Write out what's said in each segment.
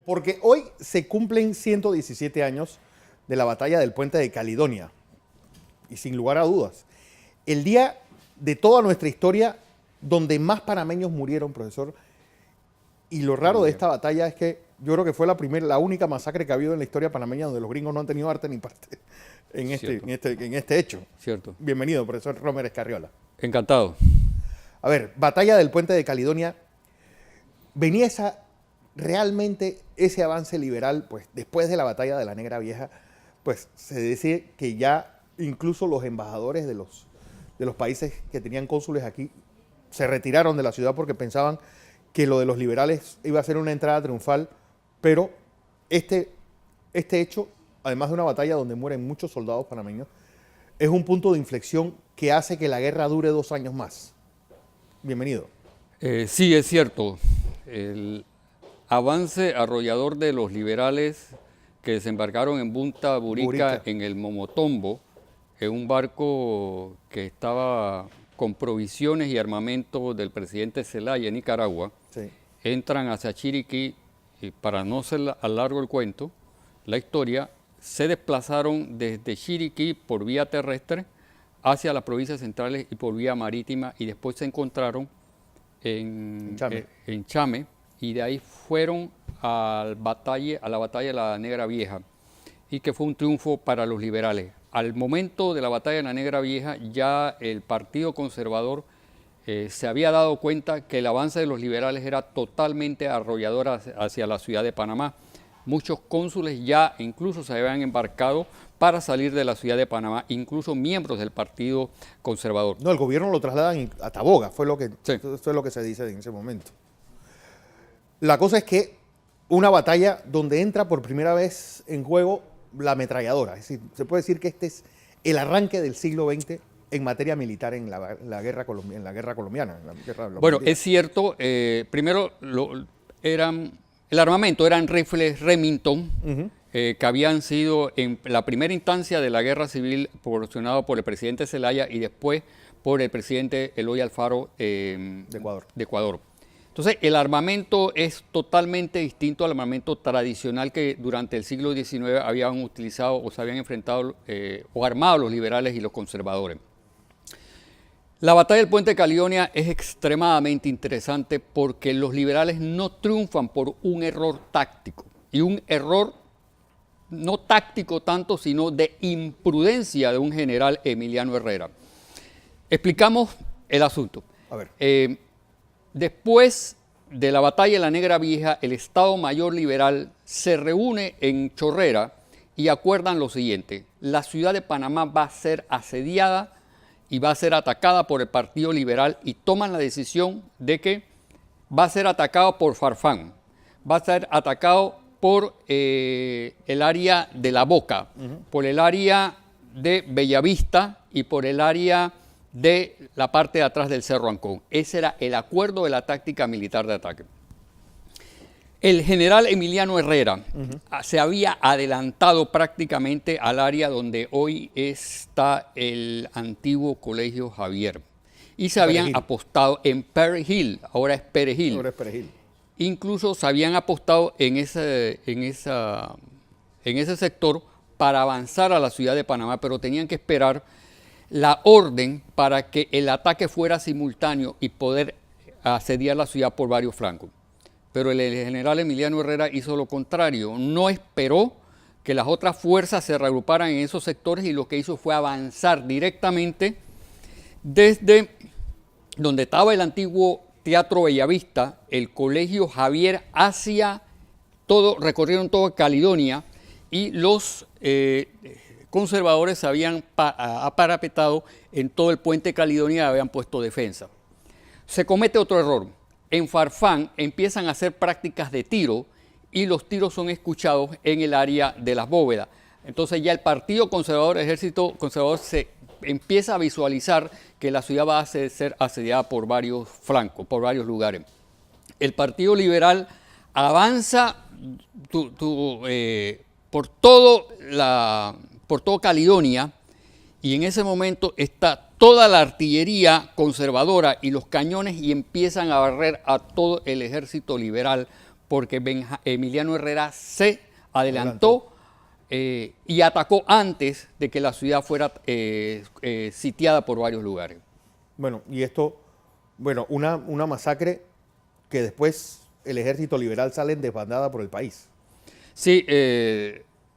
Porque hoy se cumplen 117 años de la batalla del Puente de Caledonia. Y sin lugar a dudas, el día de toda nuestra historia donde más panameños murieron, profesor. Y lo raro de esta batalla es que yo creo que fue la única masacre que ha habido en la historia panameña donde los gringos no han tenido arte ni parte en este hecho. Cierto. Bienvenido, profesor Romer Escarriola. Encantado. A ver, batalla del Puente de Caledonia. Venía realmente ese avance liberal, pues después de la batalla de la Negra Vieja, pues se dice que ya incluso los embajadores de los países que tenían cónsules aquí se retiraron de la ciudad porque pensaban que lo de los liberales iba a ser una entrada triunfal, pero este hecho, además de una batalla donde mueren muchos soldados panameños, es un punto de inflexión que hace que la guerra dure 2 años más. Bienvenido. Sí, es cierto. El avance arrollador de los liberales que desembarcaron en Punta Burica en el Momotombo, en un barco que estaba con provisiones y armamento del presidente Zelaya en Nicaragua, sí. Entran hacia Chiriquí y para no ser a largo el cuento, la historia, se desplazaron desde Chiriquí por vía terrestre hacia las provincias centrales y por vía marítima y después se encontraron en Chame y de ahí fueron a la batalla de la Negra Vieja y que fue un triunfo para los liberales. Al momento de la batalla de la Negra Vieja ya el Partido Conservador se había dado cuenta que el avance de los liberales era totalmente arrollador hacia la ciudad de Panamá. Muchos cónsules ya incluso se habían embarcado para salir de la ciudad de Panamá, incluso miembros del Partido Conservador. No, el gobierno lo trasladan a Taboga, fue lo que se dice en ese momento. La cosa es que una batalla donde entra por primera vez en juego la ametralladora. Es decir, se puede decir que este es el arranque del siglo XX en materia militar en la guerra colombiana. Bueno, es cierto. Primero, el armamento eran rifles Remington, que habían sido en la primera instancia de la guerra civil proporcionado por el presidente Zelaya y después por el presidente Eloy Alfaro de Ecuador. Entonces, el armamento es totalmente distinto al armamento tradicional que durante el siglo XIX habían utilizado o se habían enfrentado o armado los liberales y los conservadores. La batalla del Puente de Caledonia es extremadamente interesante porque los liberales no triunfan por un error táctico y un error no táctico tanto, sino de imprudencia de un general Emiliano Herrera. Explicamos el asunto. A ver. Después de la batalla de la Negra Vieja, el Estado Mayor Liberal se reúne en Chorrera y acuerdan lo siguiente: la ciudad de Panamá va a ser asediada y va a ser atacada por el Partido Liberal y toman la decisión de que va a ser atacado por Farfán, va a ser atacado por el área de La Boca, por el área de Bellavista y por el área de la parte de atrás del Cerro Ancón. Ese era el acuerdo de la táctica militar de ataque. El general Emiliano Herrera se había adelantado prácticamente al área donde hoy está el antiguo Colegio Javier. Y se habían apostado en Perejil, ahora es Perejil. Incluso se habían apostado en ese sector para avanzar a la ciudad de Panamá, pero tenían que esperar la orden para que el ataque fuera simultáneo y poder asediar la ciudad por varios flancos. Pero el general Emiliano Herrera hizo lo contrario, no esperó que las otras fuerzas se reagruparan en esos sectores y lo que hizo fue avanzar directamente desde donde estaba el antiguo Teatro Bellavista, el Colegio Javier, recorrieron toda Caledonia y los conservadores se habían aparapetado en todo el Puente de Caledonia y habían puesto defensa. Se comete otro error. En Farfán empiezan a hacer prácticas de tiro y los tiros son escuchados en el área de las bóvedas. Entonces ya el Partido Conservador, el Ejército Conservador, se empieza a visualizar que la ciudad va a ser asediada por varios flancos, por varios lugares. El Partido Liberal avanza por todo Caledonia y en ese momento está toda la artillería conservadora y los cañones y empiezan a barrer a todo el ejército liberal porque Emiliano Herrera se adelantó y atacó antes de que la ciudad fuera sitiada por varios lugares. Bueno, y esto, bueno, una masacre que después el ejército liberal sale en desbandada por el país. Sí,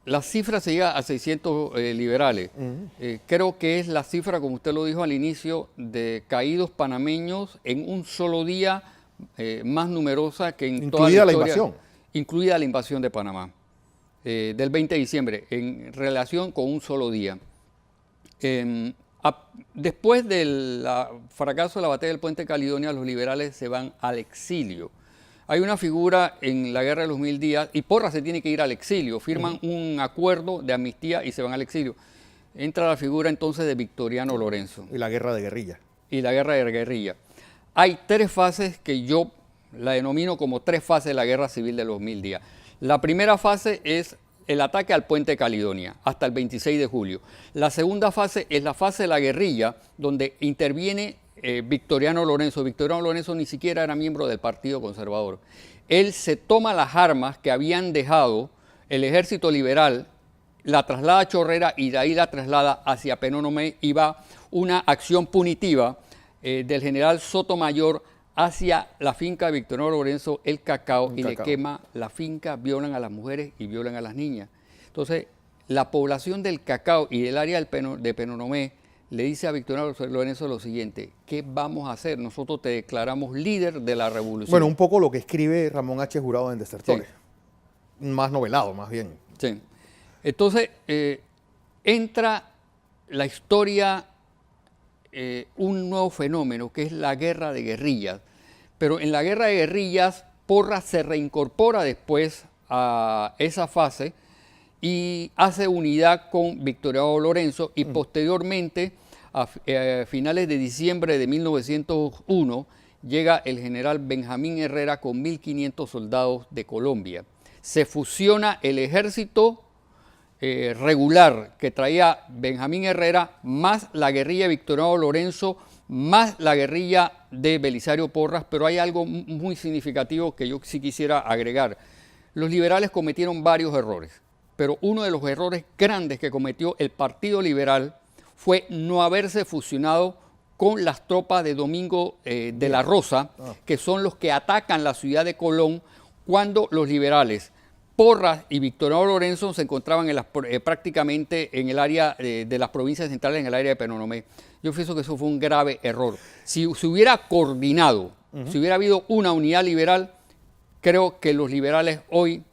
la cifra se llega a 600 liberales. Creo que es la cifra, como usted lo dijo al inicio, de caídos panameños en un solo día más numerosa que en toda la historia. Incluida la invasión. Incluida la invasión de Panamá, del 20 de diciembre, en relación con un solo día. Después del fracaso de la batalla del Puente Caledonia, los liberales se van al exilio. Hay una figura en la Guerra de los 1000 días, y Porras se tiene que ir al exilio, firman un acuerdo de amnistía y se van al exilio. Entra la figura entonces de Victoriano Lorenzo. Y la guerra de guerrilla. Y la guerra de guerrilla. Hay 3 fases que yo la denomino como 3 fases de la Guerra Civil de los 1000 días. La primera fase es el ataque al Puente Caledonia, hasta el 26 de julio. La segunda fase es la fase de la guerrilla, donde interviene Victoriano Lorenzo. Victoriano Lorenzo ni siquiera era miembro del Partido Conservador. Él se toma las armas que habían dejado el ejército liberal, la traslada a Chorrera y de ahí la traslada hacia Penonomé, y va una acción punitiva del general Sotomayor hacia la finca de Victoriano Lorenzo, El Cacao, y le quema la finca, violan a las mujeres y violan a las niñas. Entonces, la población del Cacao y del área de Penonomé le dice a Victoriano Lorenzo lo siguiente: ¿qué vamos a hacer? Nosotros te declaramos líder de la revolución. Bueno, un poco lo que escribe Ramón H. Jurado en Desertores. Sí. Más novelado, más bien. Sí. Entonces, entra la historia, un nuevo fenómeno, que es la guerra de guerrillas. Pero en la guerra de guerrillas, Porras se reincorpora después a esa fase y hace unidad con Victoriano Lorenzo, y posteriormente, a finales de diciembre de 1901, llega el general Benjamín Herrera con 1.500 soldados de Colombia. Se fusiona el ejército regular que traía Benjamín Herrera, más la guerrilla de Victoriano Lorenzo, más la guerrilla de Belisario Porras, pero hay algo muy significativo que yo sí quisiera agregar. Los liberales cometieron varios errores, pero uno de los errores grandes que cometió el Partido Liberal fue no haberse fusionado con las tropas de Domingo de la Rosa, que son los que atacan la ciudad de Colón, cuando los liberales Porras y Victoriano Lorenzo se encontraban prácticamente en el área de las provincias centrales, en el área de Penonomé. Yo pienso que eso fue un grave error. Si se hubiera coordinado, si hubiera habido una unidad liberal, creo que los liberales hoy,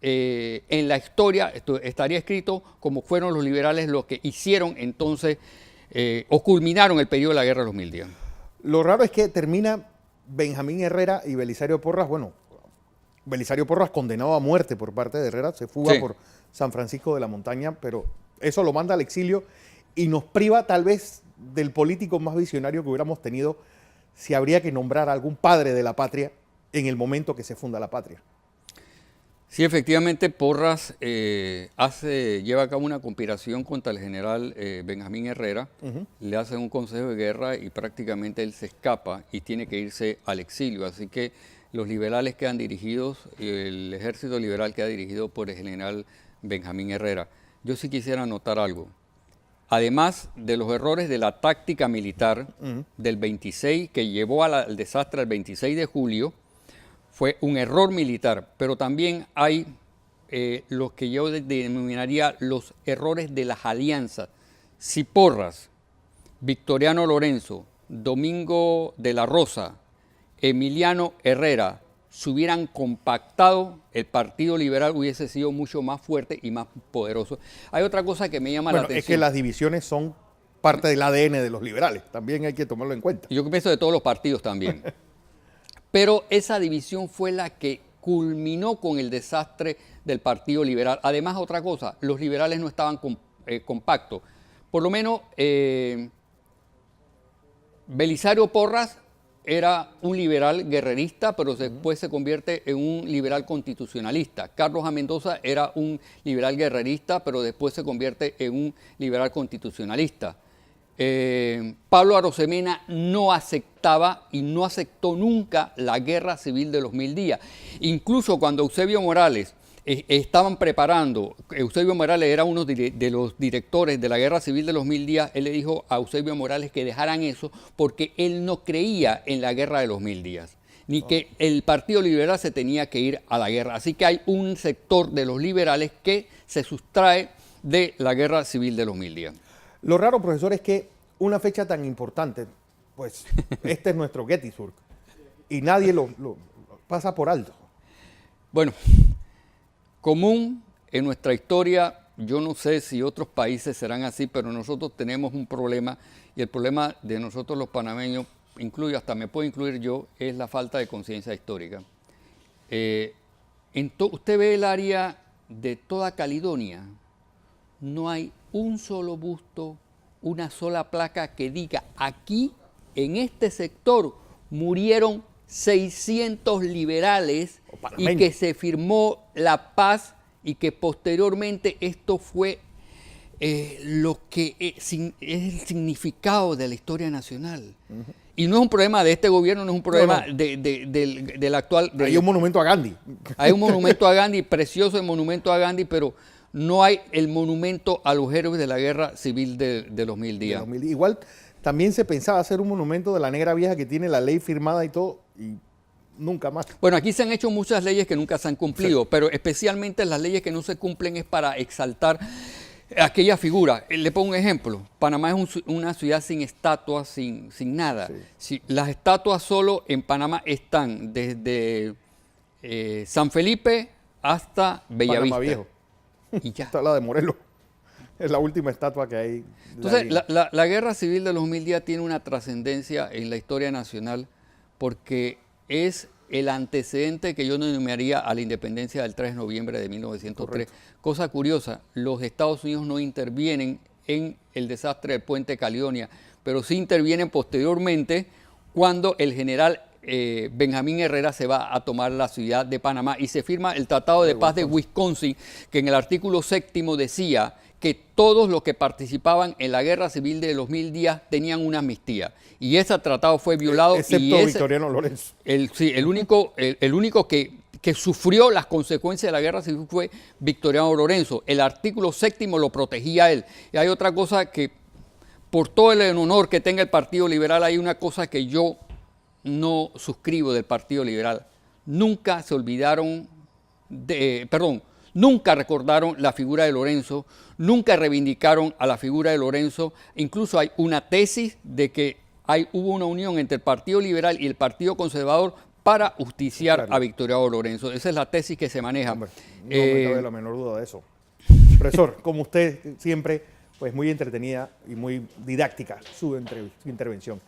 en la historia, estaría escrito como fueron los liberales los que hicieron entonces o culminaron el periodo de la Guerra de los 1000 días. Lo raro es que termina Benjamín Herrera y Belisario Porras, bueno, Belisario Porras condenado a muerte por parte de Herrera, se fuga por San Francisco de la Montaña, pero eso lo manda al exilio y nos priva tal vez del político más visionario que hubiéramos tenido si habría que nombrar a algún padre de la patria en el momento que se funda la patria. Sí, efectivamente, Porras lleva a cabo una conspiración contra el general Benjamín Herrera, le hace un consejo de guerra y prácticamente él se escapa y tiene que irse al exilio. Así que los liberales quedan dirigidos, el ejército liberal queda dirigido por el general Benjamín Herrera. Yo sí quisiera anotar algo. Además de los errores de la táctica militar del 26, que llevó al desastre el 26 de julio, fue un error militar, pero también hay los que yo denominaría los errores de las alianzas. Si Porras, Victoriano Lorenzo, Domingo de la Rosa, Emiliano Herrera se hubieran compactado, el Partido Liberal hubiese sido mucho más fuerte y más poderoso. Hay otra cosa que me llama la atención. Es que las divisiones son parte del ADN de los liberales, también hay que tomarlo en cuenta. Yo pienso de todos los partidos también. Pero esa división fue la que culminó con el desastre del Partido Liberal. Además, otra cosa, los liberales no estaban compactos. Por lo menos, Belisario Porras era un liberal guerrerista, pero después se convierte en un liberal constitucionalista. Carlos A. Mendoza era un liberal guerrerista, pero después se convierte en un liberal constitucionalista. Pablo Arosemena no aceptaba y no aceptó nunca la guerra civil de los 1000 días. Incluso cuando Eusebio Morales estaban preparando, Eusebio Morales era uno de los directores de la guerra civil de los 1000 días, él le dijo a Eusebio Morales que dejaran eso porque él no creía en la guerra de los 1000 días, ni que el Partido Liberal se tenía que ir a la guerra. Así que hay un sector de los liberales que se sustrae de la guerra civil de los 1000 días. Lo raro, profesor, es que una fecha tan importante, pues este es nuestro Gettysburg, y nadie lo pasa por alto. Bueno, común en nuestra historia, yo no sé si otros países serán así, pero nosotros tenemos un problema, y el problema de nosotros los panameños, hasta me puedo incluir yo, es la falta de conciencia histórica. Usted ve el área de toda Caledonia, no hay un solo busto, una sola placa que diga aquí, en este sector, murieron 600 liberales y que se firmó la paz y que posteriormente esto fue lo que es el significado de la historia nacional. Y no es un problema de este gobierno, no es un problema del actual... Hay un monumento a Gandhi. Hay un monumento a Gandhi, precioso el monumento a Gandhi, pero no hay el monumento a los héroes de la guerra civil de los 1000 días. Igual también se pensaba hacer un monumento de la Negra Vieja que tiene la ley firmada y todo, y nunca más. Bueno, aquí se han hecho muchas leyes que nunca se han cumplido, pero especialmente las leyes que no se cumplen es para exaltar aquella figura. Le pongo un ejemplo. Panamá es una ciudad sin estatuas, sin nada. Sí. Las estatuas solo en Panamá están desde San Felipe hasta Bellavista. Panamá Viejo. Y ya. Está la de Morelos. Es la última estatua que hay. Entonces, la guerra civil de los 1000 días tiene una trascendencia en la historia nacional porque es el antecedente que yo denominaría a la independencia del 3 de noviembre de 1903. Correcto. Cosa curiosa, los Estados Unidos no intervienen en el desastre del puente Caledonia, pero sí intervienen posteriormente cuando el general Benjamín Herrera se va a tomar la ciudad de Panamá y se firma el Tratado de Paz de Wisconsin, que en el artículo 7º decía que todos los que participaban en la guerra civil de los 1000 días tenían una amnistía. Y ese tratado fue violado. Excepto Victoriano Lorenzo. El único que sufrió las consecuencias de la guerra civil fue Victoriano Lorenzo. El artículo 7º lo protegía a él. Y hay otra cosa que, por todo el honor que tenga el Partido Liberal, hay una cosa que yo no suscribo del Partido Liberal. Nunca se olvidaron nunca recordaron la figura de Lorenzo, nunca reivindicaron a la figura de Lorenzo. Incluso hay una tesis de que hubo una unión entre el Partido Liberal y el Partido Conservador para justiciar a Victoriano Lorenzo. Esa es la tesis que se maneja. Hombre, no me cabe la menor duda de eso. Profesor, como usted siempre, pues muy entretenida y muy didáctica su intervención.